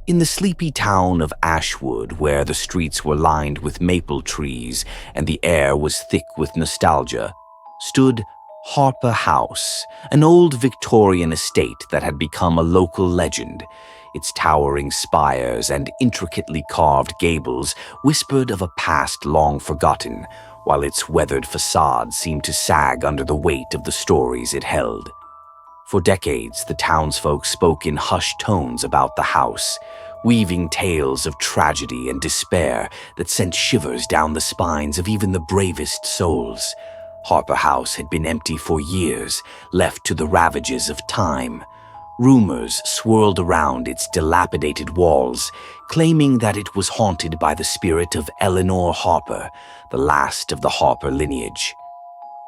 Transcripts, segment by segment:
In the sleepy town of Ashwood, where the streets were lined with maple trees and the air was thick with nostalgia, stood Harper House, an old Victorian estate that had become a local legend. Its towering spires and intricately carved gables whispered of a past long forgotten, while its weathered facade seemed to sag under the weight of the stories it held. For decades, the townsfolk spoke in hushed tones about the house, weaving tales of tragedy and despair that sent shivers down the spines of even the bravest souls. Harper House had been empty for years, left to the ravages of time. Rumors swirled around its dilapidated walls, claiming that it was haunted by the spirit of Eleanor Harper, the last of the Harper lineage.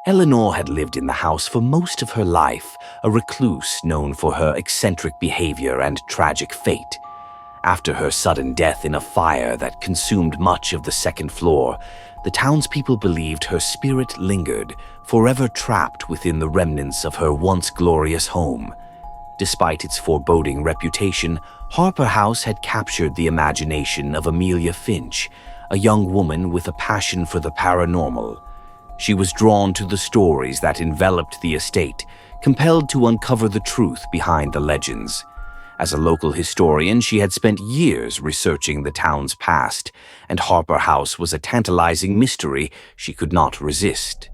Eleanor had lived in the house for most of her life, a recluse known for her eccentric behavior and tragic fate. After her sudden death in a fire that consumed much of the second floor, the townspeople believed her spirit lingered, forever trapped within the remnants of her once glorious home. Despite its foreboding reputation, Harper House had captured the imagination of Amelia Finch, a young woman with a passion for the paranormal. She was drawn to the stories that enveloped the estate, compelled to uncover the truth behind the legends. As a local historian, she had spent years researching the town's past, and Harper House was a tantalizing mystery she could not resist.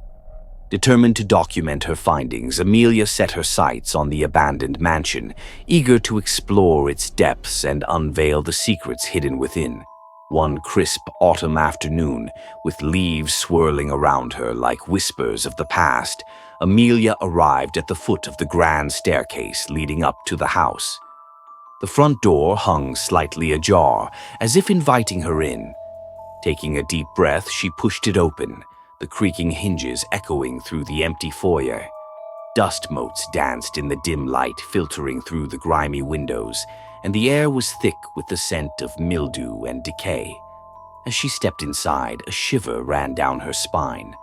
Determined to document her findings, Amelia set her sights on the abandoned mansion, eager to explore its depths and unveil the secrets hidden within. One crisp autumn afternoon, with leaves swirling around her like whispers of the past, Amelia arrived at the foot of the grand staircase leading up to the house. The front door hung slightly ajar, as if inviting her in. Taking a deep breath, she pushed it open, the creaking hinges echoing through the empty foyer. Dust motes danced in the dim light filtering through the grimy windows, and the air was thick with the scent of mildew and decay. As she stepped inside, a shiver ran down her spine.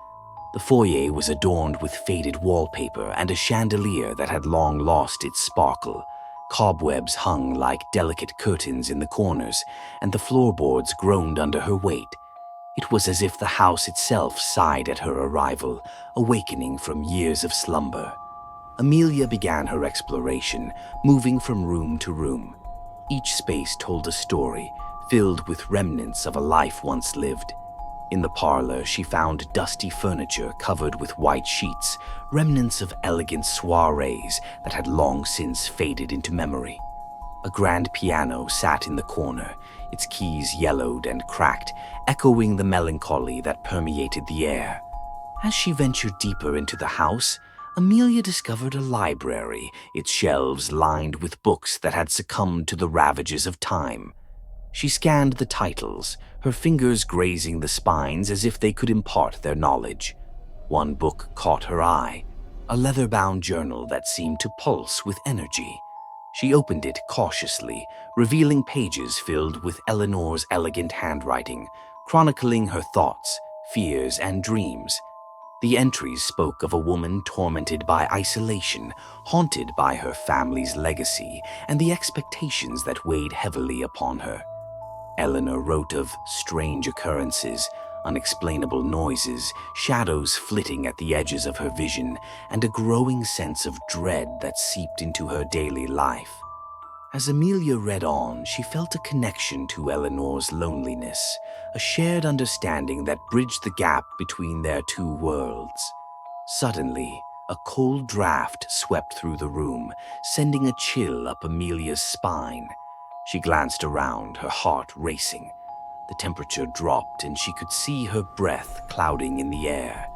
The foyer was adorned with faded wallpaper and a chandelier that had long lost its sparkle. Cobwebs hung like delicate curtains in the corners, and the floorboards groaned under her weight. It was as if the house itself sighed at her arrival, awakening from years of slumber. Amelia began her exploration, moving from room to room. Each space told a story, filled with remnants of a life once lived. In the parlor, she found dusty furniture covered with white sheets, remnants of elegant soirees that had long since faded into memory. A grand piano sat in the corner, its keys yellowed and cracked, echoing the melancholy that permeated the air. As she ventured deeper into the house, Amelia discovered a library, its shelves lined with books that had succumbed to the ravages of time. She scanned the titles, her fingers grazing the spines as if they could impart their knowledge. One book caught her eye, a leather-bound journal that seemed to pulse with energy. She opened it cautiously, revealing pages filled with Eleanor's elegant handwriting, chronicling her thoughts, fears, and dreams. The entries spoke of a woman tormented by isolation, haunted by her family's legacy, and the expectations that weighed heavily upon her. Eleanor wrote of strange occurrences, unexplainable noises, shadows flitting at the edges of her vision, and a growing sense of dread that seeped into her daily life. As Amelia read on, she felt a connection to Eleanor's loneliness, a shared understanding that bridged the gap between their two worlds. Suddenly, a cold draft swept through the room, sending a chill up Amelia's spine. She glanced around, her heart racing. The temperature dropped and she could see her breath clouding in the air.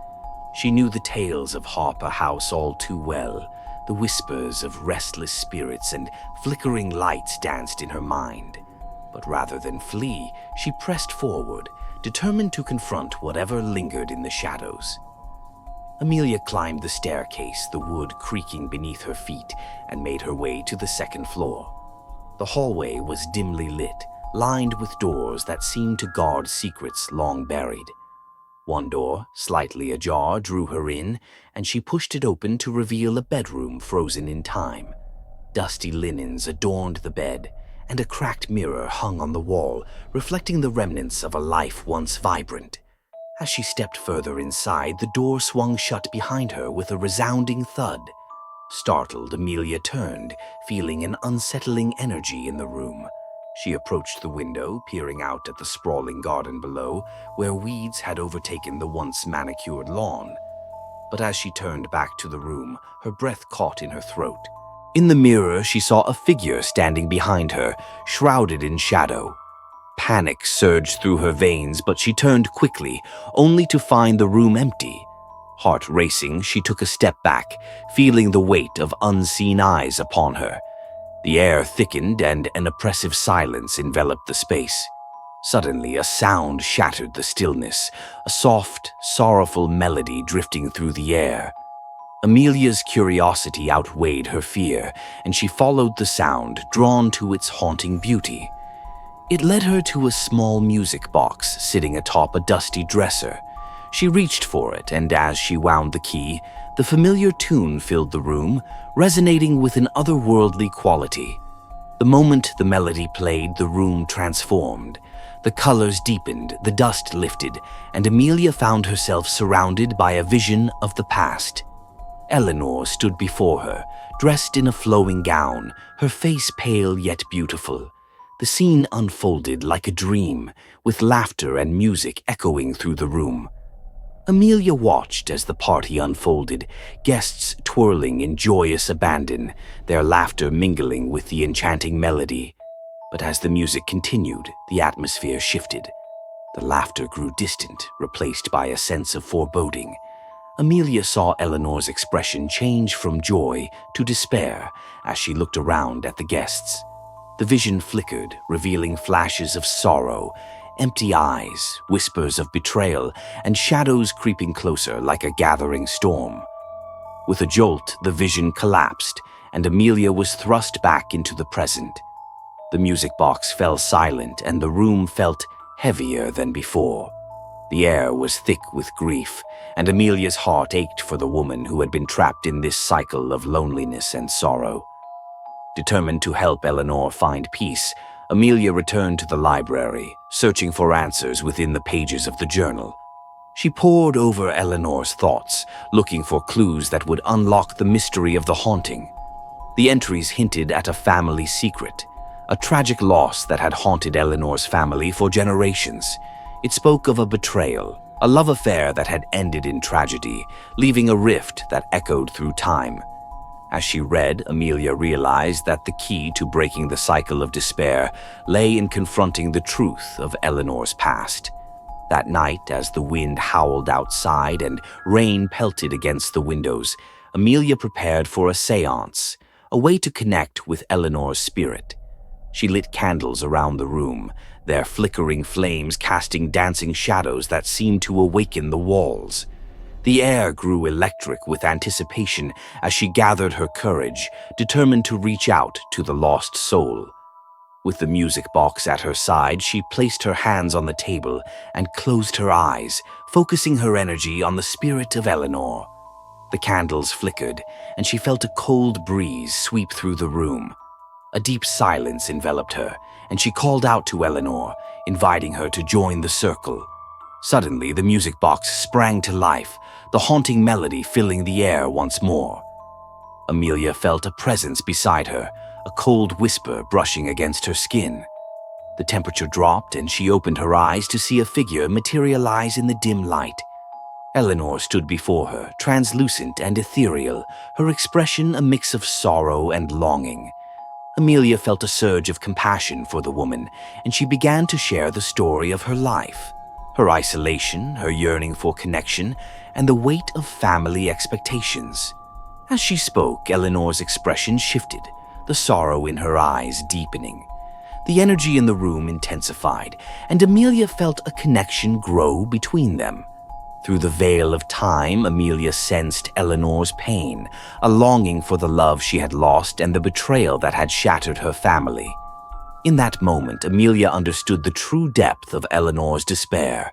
She knew the tales of Harper House all too well. The whispers of restless spirits and flickering lights danced in her mind. But rather than flee, she pressed forward, determined to confront whatever lingered in the shadows. Amelia climbed the staircase, the wood creaking beneath her feet, and made her way to the second floor. The hallway was dimly lit, lined with doors that seemed to guard secrets long buried. One door, slightly ajar, drew her in, and she pushed it open to reveal a bedroom frozen in time. Dusty linens adorned the bed, and a cracked mirror hung on the wall, reflecting the remnants of a life once vibrant. As she stepped further inside, the door swung shut behind her with a resounding thud. Startled, Amelia turned, feeling an unsettling energy in the room. She approached the window, peering out at the sprawling garden below, where weeds had overtaken the once manicured lawn. But as she turned back to the room, her breath caught in her throat. In the mirror, she saw a figure standing behind her, shrouded in shadow. Panic surged through her veins, but she turned quickly, only to find the room empty. Heart racing, she took a step back, feeling the weight of unseen eyes upon her. The air thickened and an oppressive silence enveloped the space. Suddenly, a sound shattered the stillness, a soft, sorrowful melody drifting through the air. Amelia's curiosity outweighed her fear, and she followed the sound, drawn to its haunting beauty. It led her to a small music box sitting atop a dusty dresser. She reached for it, and as she wound the key, the familiar tune filled the room, resonating with an otherworldly quality. The moment the melody played, the room transformed. The colors deepened, the dust lifted, and Amelia found herself surrounded by a vision of the past. Eleanor stood before her, dressed in a flowing gown, her face pale yet beautiful. The scene unfolded like a dream, with laughter and music echoing through the room. Amelia watched as the party unfolded, guests twirling in joyous abandon, their laughter mingling with the enchanting melody. But as the music continued, the atmosphere shifted. The laughter grew distant, replaced by a sense of foreboding. Amelia saw Eleanor's expression change from joy to despair as she looked around at the guests. The vision flickered, revealing flashes of sorrow, empty eyes, whispers of betrayal, and shadows creeping closer like a gathering storm. With a jolt, the vision collapsed, and Amelia was thrust back into the present. The music box fell silent, and the room felt heavier than before. The air was thick with grief, and Amelia's heart ached for the woman who had been trapped in this cycle of loneliness and sorrow. Determined to help Eleanor find peace, Amelia returned to the library, searching for answers within the pages of the journal. She pored over Eleanor's thoughts, looking for clues that would unlock the mystery of the haunting. The entries hinted at a family secret, a tragic loss that had haunted Eleanor's family for generations. It spoke of a betrayal, a love affair that had ended in tragedy, leaving a rift that echoed through time. As she read, Amelia realized that the key to breaking the cycle of despair lay in confronting the truth of Eleanor's past. That night, as the wind howled outside and rain pelted against the windows, Amelia prepared for a seance, a way to connect with Eleanor's spirit. She lit candles around the room, their flickering flames casting dancing shadows that seemed to awaken the walls. The air grew electric with anticipation as she gathered her courage, determined to reach out to the lost soul. With the music box at her side, she placed her hands on the table and closed her eyes, focusing her energy on the spirit of Eleanor. The candles flickered, and she felt a cold breeze sweep through the room. A deep silence enveloped her, and she called out to Eleanor, inviting her to join the circle. Suddenly, the music box sprang to life, the haunting melody filling the air once more. Amelia felt a presence beside her, a cold whisper brushing against her skin. The temperature dropped, and she opened her eyes to see a figure materialize in the dim light. Eleanor stood before her, translucent and ethereal, her expression a mix of sorrow and longing. Amelia felt a surge of compassion for the woman, and she began to share the story of her life. Her isolation, her yearning for connection, and the weight of family expectations. As she spoke, Eleanor's expression shifted, the sorrow in her eyes deepening. The energy in the room intensified, and Amelia felt a connection grow between them. Through the veil of time, Amelia sensed Eleanor's pain, a longing for the love she had lost and the betrayal that had shattered her family. In that moment, Amelia understood the true depth of Eleanor's despair.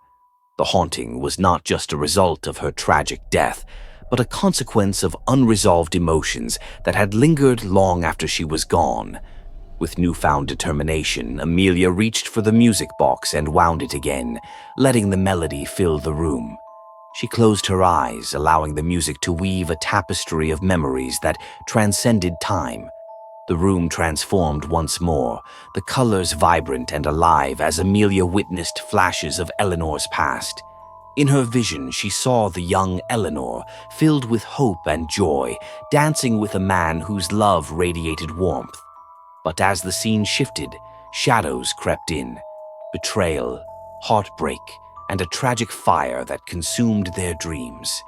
The haunting was not just a result of her tragic death, but a consequence of unresolved emotions that had lingered long after she was gone. With newfound determination, Amelia reached for the music box and wound it again, letting the melody fill the room. She closed her eyes, allowing the music to weave a tapestry of memories that transcended time. The room transformed once more, the colors vibrant and alive as Amelia witnessed flashes of Eleanor's past. In her vision, she saw the young Eleanor, filled with hope and joy, dancing with a man whose love radiated warmth. But as the scene shifted, shadows crept in. Betrayal, heartbreak, and a tragic fire that consumed their dreams.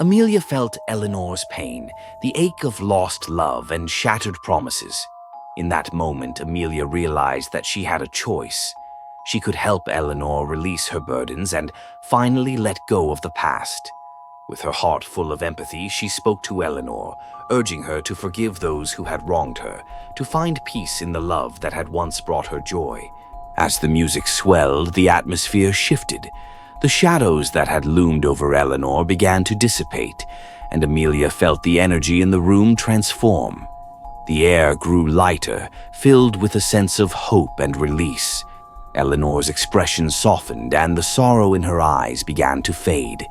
Amelia felt Eleanor's pain, the ache of lost love and shattered promises. In that moment, Amelia realized that she had a choice. She could help Eleanor release her burdens and finally let go of the past. With her heart full of empathy, she spoke to Eleanor, urging her to forgive those who had wronged her, to find peace in the love that had once brought her joy. As the music swelled, the atmosphere shifted. The shadows that had loomed over Eleanor began to dissipate, and Amelia felt the energy in the room transform. The air grew lighter, filled with a sense of hope and release. Eleanor's expression softened, and the sorrow in her eyes began to fade.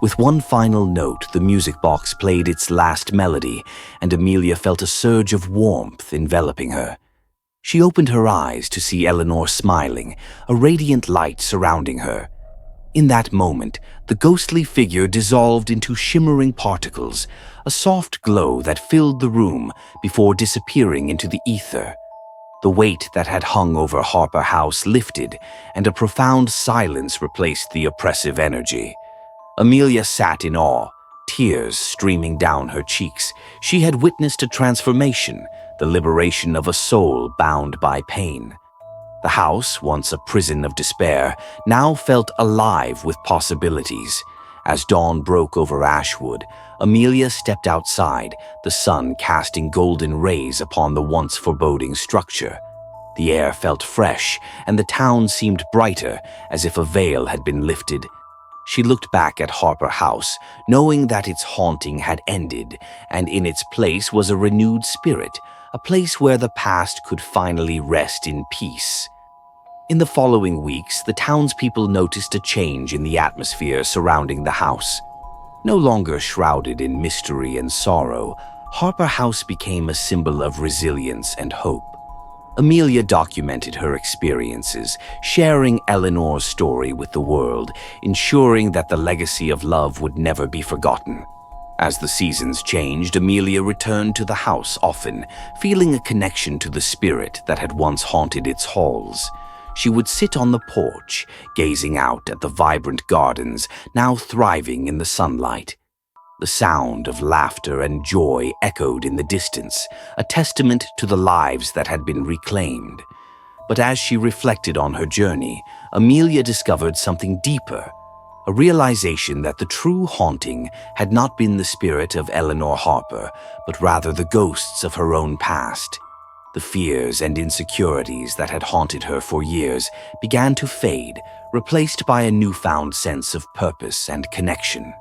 With one final note, the music box played its last melody, and Amelia felt a surge of warmth enveloping her. She opened her eyes to see Eleanor smiling, a radiant light surrounding her. In that moment, the ghostly figure dissolved into shimmering particles, a soft glow that filled the room before disappearing into the ether. The weight that had hung over Harper House lifted, and a profound silence replaced the oppressive energy. Amelia sat in awe, tears streaming down her cheeks. She had witnessed a transformation, the liberation of a soul bound by pain. The house, once a prison of despair, now felt alive with possibilities. As dawn broke over Ashwood, Amelia stepped outside, the sun casting golden rays upon the once foreboding structure. The air felt fresh, and the town seemed brighter, as if a veil had been lifted. She looked back at Harper House, knowing that its haunting had ended, and in its place was a renewed spirit, a place where the past could finally rest in peace. In the following weeks, the townspeople noticed a change in the atmosphere surrounding the house. No longer shrouded in mystery and sorrow, Harper House became a symbol of resilience and hope. Amelia documented her experiences, sharing Eleanor's story with the world, ensuring that the legacy of love would never be forgotten. As the seasons changed, Amelia returned to the house often, feeling a connection to the spirit that had once haunted its halls. She would sit on the porch, gazing out at the vibrant gardens, now thriving in the sunlight. The sound of laughter and joy echoed in the distance, a testament to the lives that had been reclaimed. But as she reflected on her journey, Amelia discovered something deeper, a realization that the true haunting had not been the spirit of Eleanor Harper, but rather the ghosts of her own past. The fears and insecurities that had haunted her for years began to fade, replaced by a newfound sense of purpose and connection.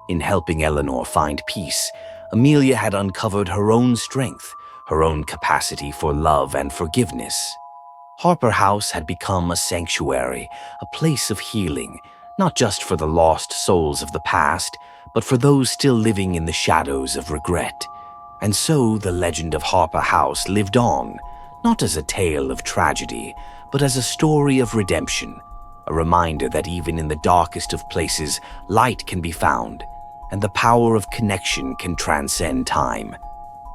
In helping Eleanor find peace, Amelia had uncovered her own strength, her own capacity for love and forgiveness. Harper House had become a sanctuary, a place of healing, not just for the lost souls of the past, but for those still living in the shadows of regret. And so the legend of Harper House lived on, not as a tale of tragedy, but as a story of redemption, a reminder that even in the darkest of places, light can be found, and the power of connection can transcend time.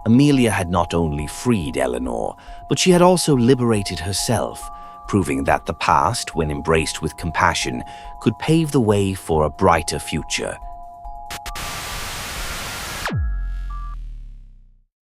Amelia had not only freed Eleanor, but she had also liberated herself, proving that the past, when embraced with compassion, could pave the way for a brighter future.